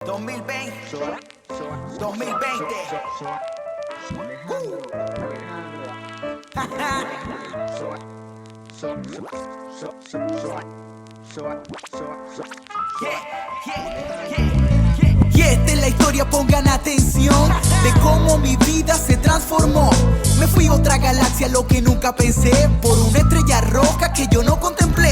2020, 2020. Y esta es la historia, pongan atención, de cómo mi vida se transformó. Me fui a otra galaxia, lo que nunca pensé, por una estrella roja que yo no contemplé.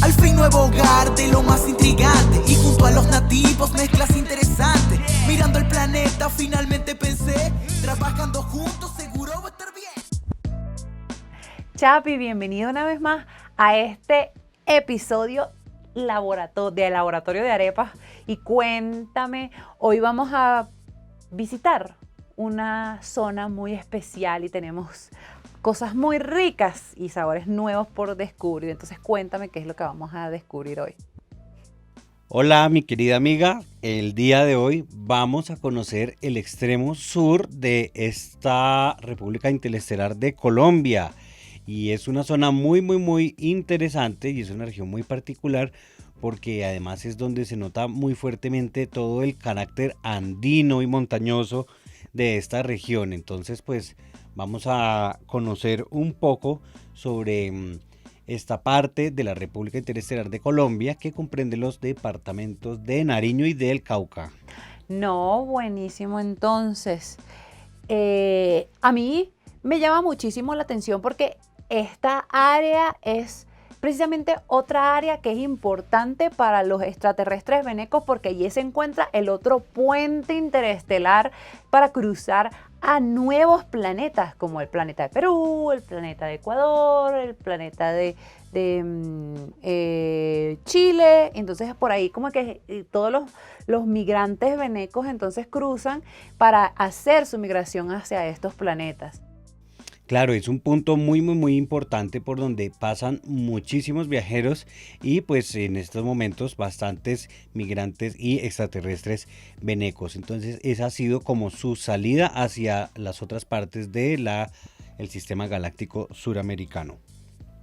Al fin nuevo hogar de lo más intrigante, y junto a los nativos mezclas interesantes. Mirando el planeta finalmente pensé, trabajando juntos seguro va a estar bien. Chapi, bienvenido una vez más a este episodio de Laboratorio de Arepas. Y cuéntame, hoy vamos a visitar una zona muy especial y tenemos cosas muy ricas y sabores nuevos por descubrir. Entonces cuéntame qué es lo que vamos a descubrir hoy. Hola mi querida amiga, el día de hoy vamos a conocer el extremo sur de esta República Interestelar de Colombia. Y es una zona muy interesante y es una región muy particular porque además es donde se nota muy fuertemente todo el carácter andino y montañoso de esta región. Entonces pues vamos a conocer un poco sobre esta parte de la República Interestelar de Colombia que comprende los departamentos de Nariño y del Cauca. No, buenísimo. Entonces, a mí me llama muchísimo la atención porque esta área es precisamente otra área que es importante para los extraterrestres venecos porque allí se encuentra el otro puente interestelar para cruzar a nuevos planetas como el planeta de Perú, el planeta de Ecuador, el planeta de Chile. Entonces por ahí como que todos los migrantes venecos entonces cruzan para hacer su migración hacia estos planetas. Claro, es un punto muy importante por donde pasan muchísimos viajeros y pues en estos momentos bastantes migrantes y extraterrestres venecos. Entonces esa ha sido como su salida hacia las otras partes de el sistema galáctico suramericano.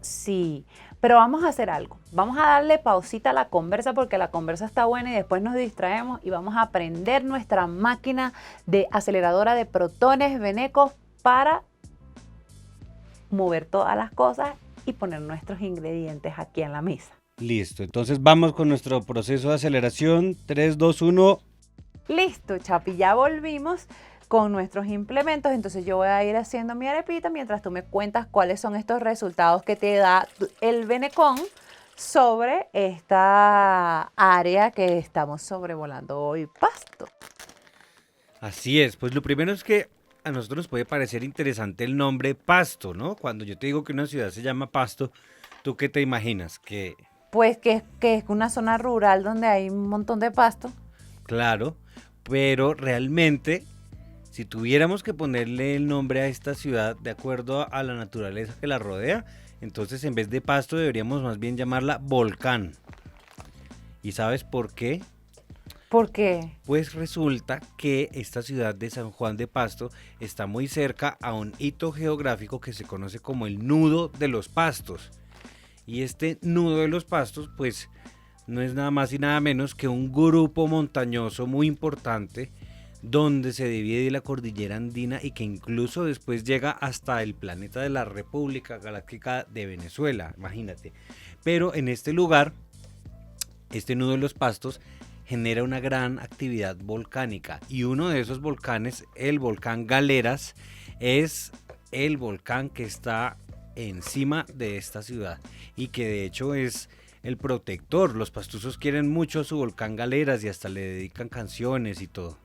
Sí, pero vamos a hacer algo. Vamos a darle pausita a la conversa porque la conversa está buena y después nos distraemos y vamos a prender nuestra máquina de aceleradora de protones venecos para mover todas las cosas y poner nuestros ingredientes aquí en la mesa. Listo, entonces vamos con nuestro proceso de aceleración. 3, 2, 1. Listo, Chapi, ya volvimos con nuestros implementos. Entonces yo voy a ir haciendo mi arepita mientras tú me cuentas cuáles son estos resultados que te da el venecón sobre esta área que estamos sobrevolando hoy, Pasto. Así es, pues lo primero es que a nosotros nos puede parecer interesante el nombre Pasto, ¿no? Cuando yo te digo que una ciudad se llama Pasto, ¿tú qué te imaginas? Pues que es una zona rural donde hay un montón de pasto. Claro, pero realmente, si tuviéramos que ponerle el nombre a esta ciudad de acuerdo a la naturaleza que la rodea, entonces en vez de Pasto deberíamos más bien llamarla Volcán. ¿Y sabes por qué? ¿Por qué? Pues resulta que esta ciudad de San Juan de Pasto está muy cerca a un hito geográfico que se conoce como el Nudo de los Pastos. Y este Nudo de los Pastos, pues no es nada más y nada menos que un grupo montañoso muy importante donde se divide la cordillera andina y que incluso después llega hasta el planeta de la República Galáctica de Venezuela, imagínate. Pero en este lugar, este Nudo de los Pastos, genera una gran actividad volcánica y uno de esos volcanes, el volcán Galeras, es el volcán que está encima de esta ciudad y que de hecho es el protector. Los pastusos quieren mucho a su volcán Galeras y hasta le dedican canciones y todo.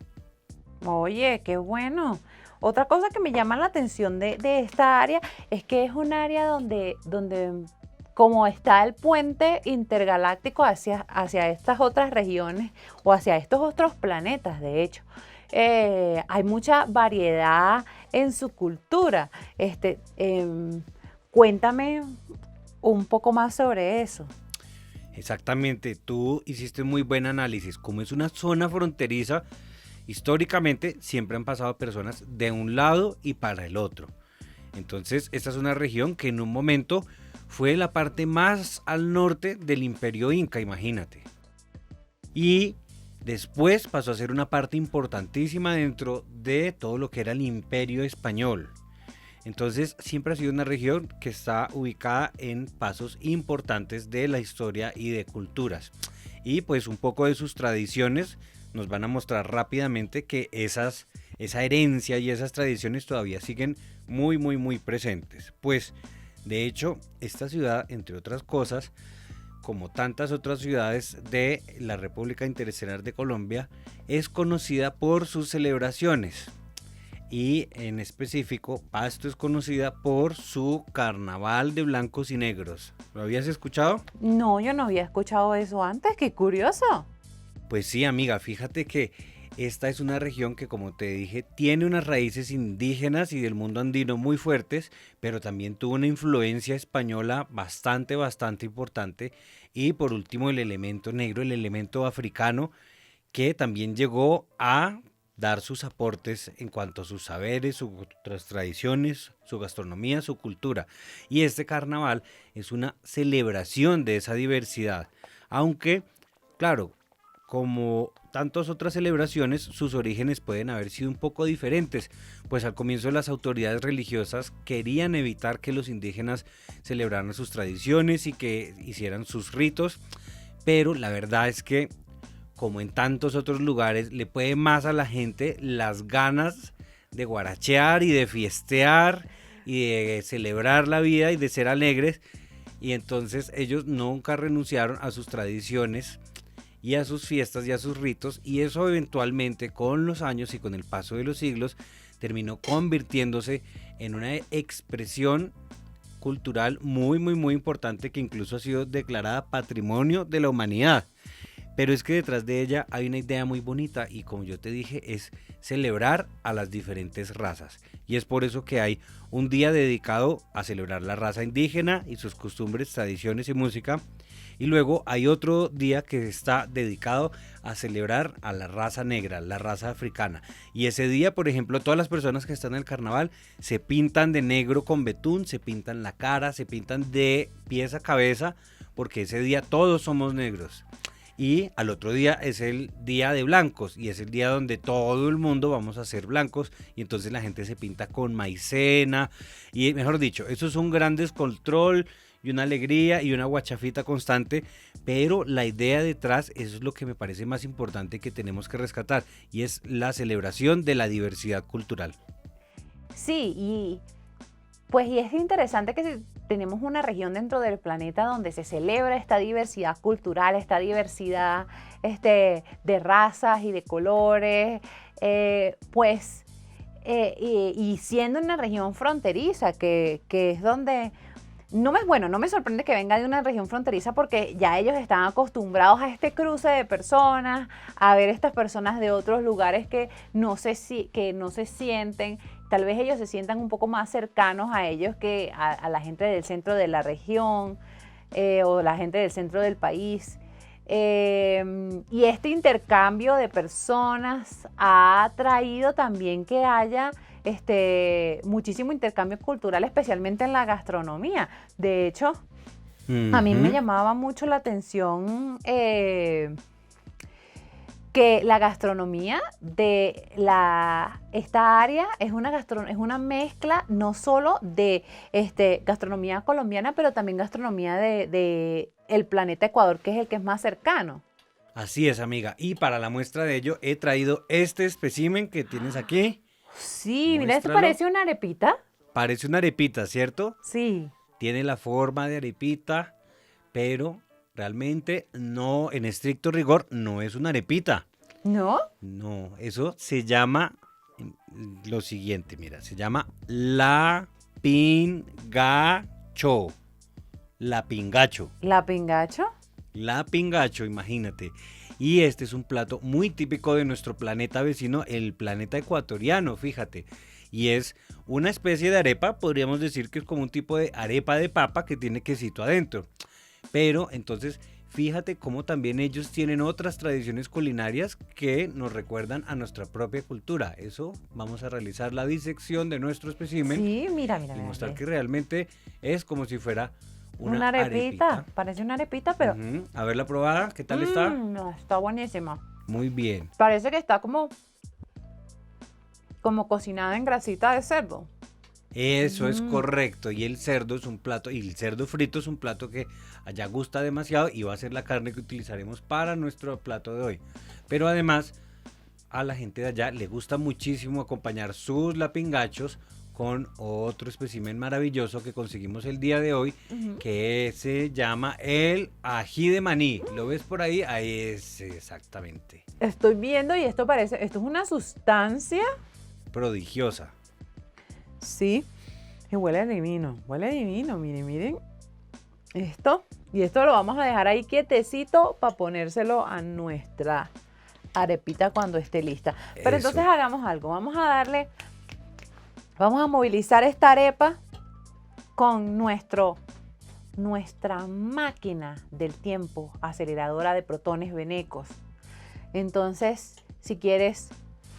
Oye, qué bueno. Otra cosa que me llama la atención de esta área es que es un área donde como está el puente intergaláctico hacia estas otras regiones o hacia estos otros planetas, de hecho, hay mucha variedad en su cultura. Cuéntame un poco más sobre eso. Exactamente, tú hiciste muy buen análisis. Como es una zona fronteriza, históricamente siempre han pasado personas de un lado y para el otro. Entonces, esta es una región que en un momento fue la parte más al norte del Imperio Inca, imagínate. Y Después pasó a ser una parte importantísima dentro de todo lo que era el Imperio Español. Entonces siempre ha sido una región que está ubicada en pasos importantes de la historia y de culturas. Y pues un poco de sus tradiciones nos van a mostrar rápidamente que esa herencia y esas tradiciones todavía siguen muy presentes. Pues de hecho esta ciudad, entre otras cosas, como tantas otras ciudades de la República Intereselar de Colombia, es conocida por sus celebraciones. Y en específico, Pasto es conocida por su carnaval de blancos y negros. ¿Lo habías escuchado? No, yo no había escuchado eso antes, qué curioso. Pues sí, amiga, fíjate que esta es una región que, como te dije, tiene unas raíces indígenas y del mundo andino muy fuertes, pero también tuvo una influencia española bastante importante. Y por último, el elemento negro, el elemento africano, que también llegó a dar sus aportes en cuanto a sus saberes, sus tradiciones, su gastronomía, su cultura. Y este carnaval es una celebración de esa diversidad, aunque, claro, como tantas otras celebraciones, sus orígenes pueden haber sido un poco diferentes, pues al comienzo las autoridades religiosas querían evitar que los indígenas celebraran sus tradiciones y que hicieran sus ritos, pero la verdad es que, como en tantos otros lugares, le puede más a la gente las ganas de guarachear y de fiestear y de celebrar la vida y de ser alegres, y entonces ellos nunca renunciaron a sus tradiciones y a sus fiestas y a sus ritos, y eso eventualmente con los años y con el paso de los siglos terminó convirtiéndose en una expresión cultural muy importante, que incluso ha sido declarada Patrimonio de la Humanidad. Pero es que detrás de ella hay una idea muy bonita y, como yo te dije, es celebrar a las diferentes razas. Y es por eso que hay un día dedicado a celebrar la raza indígena y sus costumbres, tradiciones y música. Y luego hay otro día que está dedicado a celebrar a la raza negra, la raza africana. Y ese día, por ejemplo, todas las personas que están en el carnaval se pintan de negro con betún, se pintan la cara, se pintan de pies a cabeza, porque ese día todos somos negros. Y al otro día es el día de blancos, y es el día donde todo el mundo vamos a ser blancos, y entonces la gente se pinta con maicena, y mejor dicho, eso es un gran descontrol y una alegría y una guachafita constante, pero la idea detrás, eso es lo que me parece más importante que tenemos que rescatar, y es la celebración de la diversidad cultural. Sí, y es interesante que tenemos una región dentro del planeta donde se celebra esta diversidad cultural, esta diversidad de razas y de colores, y siendo una región fronteriza, que es donde no me sorprende que venga de una región fronteriza, porque ya ellos están acostumbrados a este cruce de personas, a ver estas personas de otros lugares que no se sienten. Tal vez ellos se sientan un poco más cercanos a ellos que a la gente del centro de la región o la gente del centro del país. Y este intercambio de personas ha traído también que haya muchísimo intercambio cultural, especialmente en la gastronomía. De hecho, a mí me llamaba mucho la atención que la gastronomía de esta área es una mezcla no solo de gastronomía colombiana, pero también gastronomía de el planeta Ecuador, que es el que es más cercano. Así es, amiga, y para la muestra de ello he traído este espécimen que tienes aquí. Sí, mira, esto Muéstralo. parece una arepita. Parece una arepita, ¿cierto? Sí. Tiene la forma de arepita, pero realmente no, en estricto rigor, no es una arepita. ¿No? No, eso se llama lo siguiente, mira, se llama la pingacho. La pingacho. ¿La pingacho? La pingacho, imagínate. Y este es un plato muy típico de nuestro planeta vecino, el planeta ecuatoriano, fíjate. Y es una especie de arepa, podríamos decir que es como un tipo de arepa de papa que tiene quesito adentro. Pero entonces, fíjate cómo también ellos tienen otras tradiciones culinarias que nos recuerdan a nuestra propia cultura. Eso, vamos a realizar la disección de nuestro espécimen. Sí, mira. Y mostrar que realmente es como si fuera una arepita. Parece una arepita, pero... A ver la probada, ¿qué tal está? Está buenísima. Muy bien. Parece que está como cocinada en grasita de cerdo. Eso es correcto. Y el cerdo es un plato, y el cerdo frito es un plato que allá gusta demasiado y va a ser la carne que utilizaremos para nuestro plato de hoy. Pero además, a la gente de allá le gusta muchísimo acompañar sus lapingachos con otro espécimen maravilloso que conseguimos el día de hoy, que se llama el ají de maní. ¿Lo ves por ahí? Ahí es exactamente. Estoy viendo y esto es una sustancia. Prodigiosa. Sí, y huele divino, miren esto. Y esto lo vamos a dejar ahí quietecito para ponérselo a nuestra arepita cuando esté lista. Pero Eso. entonces hagamos algo, vamos a movilizar esta arepa con nuestra máquina del tiempo, aceleradora de protones venecos. Entonces, si quieres,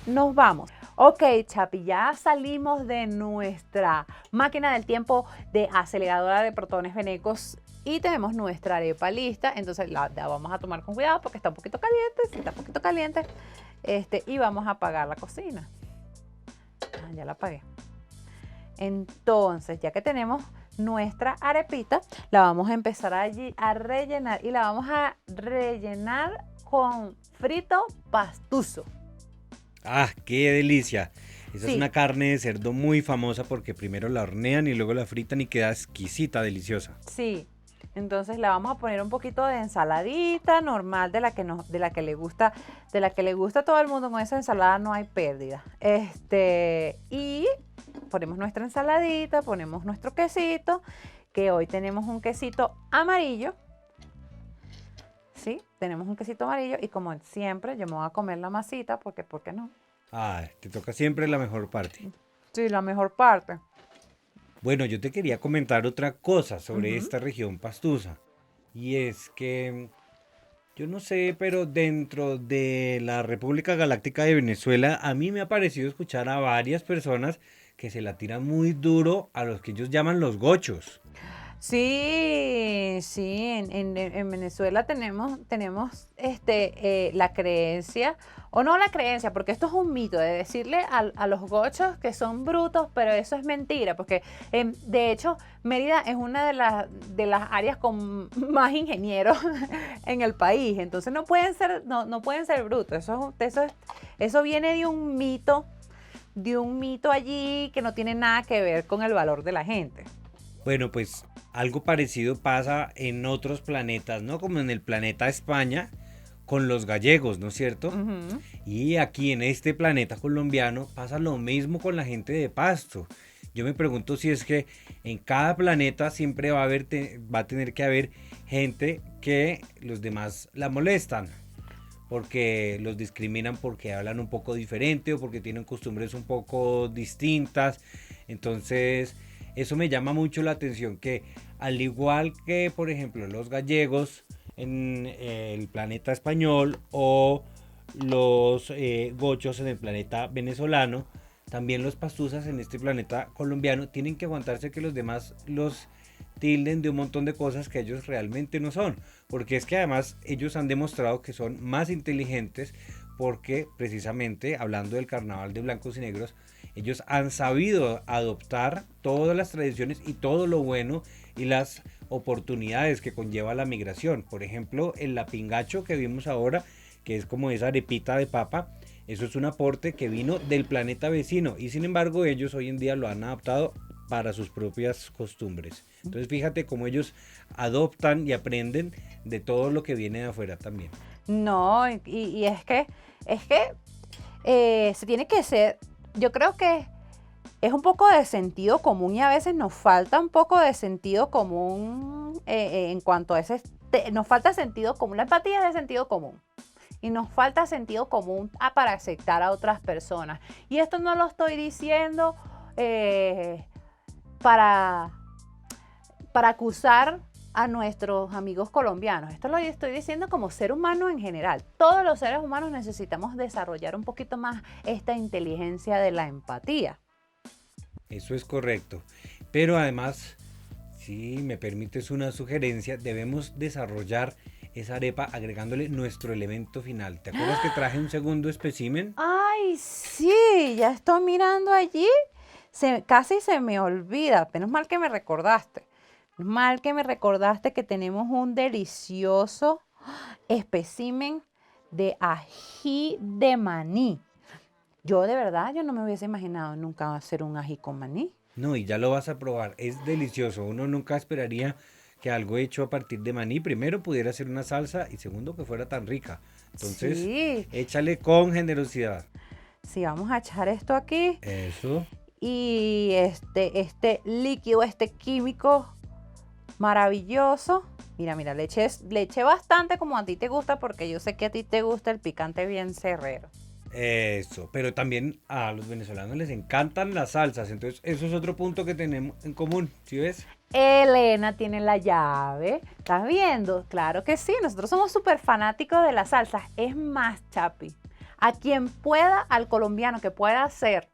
nos vamos. Ok, Chapi, ya salimos de nuestra máquina del tiempo de aceleradora de protones venecos y tenemos nuestra arepa lista. Entonces la vamos a tomar con cuidado porque está un poquito caliente, sí, está un poquito caliente. Y vamos a apagar la cocina. Ya la apagué. Entonces, ya que tenemos nuestra arepita, la vamos a empezar allí a rellenar y la vamos a rellenar con frito pastuso. ¡Ah, qué delicia! Esa Sí. es una carne de cerdo muy famosa porque primero la hornean y luego la fritan y queda exquisita, deliciosa. Sí, entonces le vamos a poner un poquito de ensaladita normal de la que le gusta a todo el mundo. Con esa ensalada no hay pérdida. Y ponemos nuestra ensaladita, ponemos nuestro quesito, que hoy tenemos un quesito amarillo. Sí, tenemos un quesito amarillo y como siempre yo me voy a comer la masita porque ¿por qué no? Ah, te toca siempre la mejor parte. Sí, la mejor parte. Bueno, yo te quería comentar otra cosa sobre esta región pastusa. Y es que, yo no sé, pero dentro de la República Galáctica de Venezuela, a mí me ha parecido escuchar a varias personas que se la tiran muy duro a los que ellos llaman los gochos. Sí, en Venezuela tenemos la creencia, o no la creencia, porque esto es un mito, de decirle a los gochos que son brutos, pero eso es mentira, porque de hecho Mérida es una de las áreas con más ingenieros en el país, entonces no pueden ser brutos, eso viene de un mito allí que no tiene nada que ver con el valor de la gente. Bueno, pues algo parecido pasa en otros planetas, ¿no? Como en el planeta España con los gallegos, ¿no es cierto? Ujú. Y aquí en este planeta colombiano pasa lo mismo con la gente de Pasto. Yo me pregunto si es que en cada planeta siempre va a tener que haber gente que los demás la molestan, porque los discriminan porque hablan un poco diferente o porque tienen costumbres un poco distintas. Entonces, eso me llama mucho la atención, que al igual que, por ejemplo, los gallegos en el planeta español o los gochos en el planeta venezolano, también los pastuzas en este planeta colombiano tienen que aguantarse que los demás los tilden de un montón de cosas que ellos realmente no son, porque es que además ellos han demostrado que son más inteligentes, porque precisamente hablando del carnaval de blancos y negros, ellos han sabido adoptar todas las tradiciones y todo lo bueno y las oportunidades que conlleva la migración. Por ejemplo, el lapingacho que vimos ahora, que es como esa arepita de papa, eso es un aporte que vino del planeta vecino y sin embargo ellos hoy en día lo han adaptado para sus propias costumbres. Entonces fíjate cómo ellos adoptan y aprenden de todo lo que viene de afuera también. No, y es que se tiene que ser, yo creo que es un poco de sentido común y a veces nos falta un poco de sentido común en cuanto a nos falta sentido común, la empatía es de sentido común. Y nos falta sentido común para aceptar a otras personas. Y esto no lo estoy diciendo para acusar a nuestros amigos colombianos. Esto lo estoy diciendo como ser humano en general. Todos los seres humanos necesitamos desarrollar un poquito más esta inteligencia de la empatía. Eso es correcto. Pero además, si me permites una sugerencia, debemos desarrollar esa arepa agregándole nuestro elemento final. ¿Te acuerdas que traje un segundo espécimen? Ay, sí, ya estoy mirando allí. Casi se me olvida. Menos mal que me recordaste. Menos mal que me recordaste que tenemos un delicioso espécimen de ají de maní. Yo de verdad, yo no me hubiese imaginado nunca hacer un ají con maní. No, y ya lo vas a probar. Es delicioso. Uno nunca esperaría que algo hecho a partir de maní, primero pudiera ser una salsa y segundo que fuera tan rica. Entonces, Sí. échale con generosidad. Sí, vamos a echar esto aquí. Eso. Y este líquido, este químico maravilloso. Mira, le eché bastante como a ti te gusta, porque yo sé que a ti te gusta el picante bien cerrero. Eso, pero también a los venezolanos les encantan las salsas, entonces eso es otro punto que tenemos en común, ¿sí ves? Elena tiene la llave. ¿Estás viendo? Claro que sí, nosotros somos súper fanáticos de las salsas. Es más, Chapi, a quien pueda, al colombiano que pueda hacer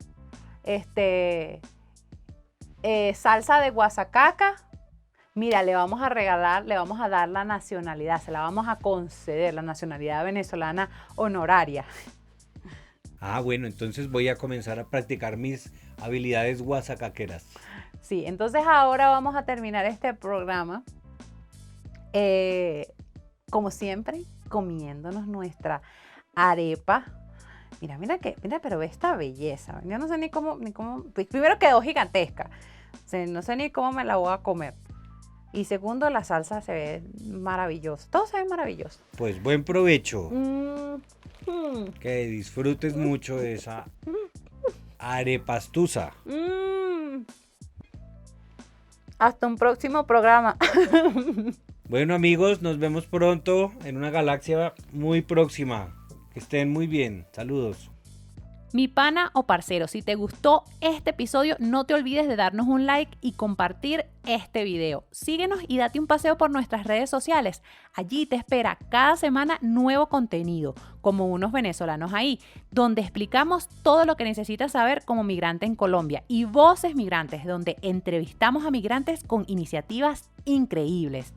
salsa de guasacaca, mira, le vamos a regalar, le vamos a dar la nacionalidad, se la vamos a conceder, la nacionalidad venezolana honoraria. Ah, bueno, entonces voy a comenzar a practicar mis habilidades guasacaqueras. Sí, entonces ahora vamos a terminar este programa, como siempre, comiéndonos nuestra arepa. Mira, pero ve esta belleza. Yo no sé ni cómo, pues, primero quedó gigantesca. O sea, no sé ni cómo me la voy a comer. Y segundo, la salsa se ve maravillosa. Todo se ve maravilloso. Pues buen provecho. Mm. Que disfrutes mucho de esa arepastusa. Hasta un próximo programa. Bueno amigos, nos vemos pronto en una galaxia muy próxima. Que estén muy bien. Saludos. Mi pana o parcero, si te gustó este episodio, no te olvides de darnos un like y compartir este video. Síguenos y date un paseo por nuestras redes sociales. Allí te espera cada semana nuevo contenido, como unos venezolanos ahí, donde explicamos todo lo que necesitas saber como migrante en Colombia, y Voces Migrantes, donde entrevistamos a migrantes con iniciativas increíbles.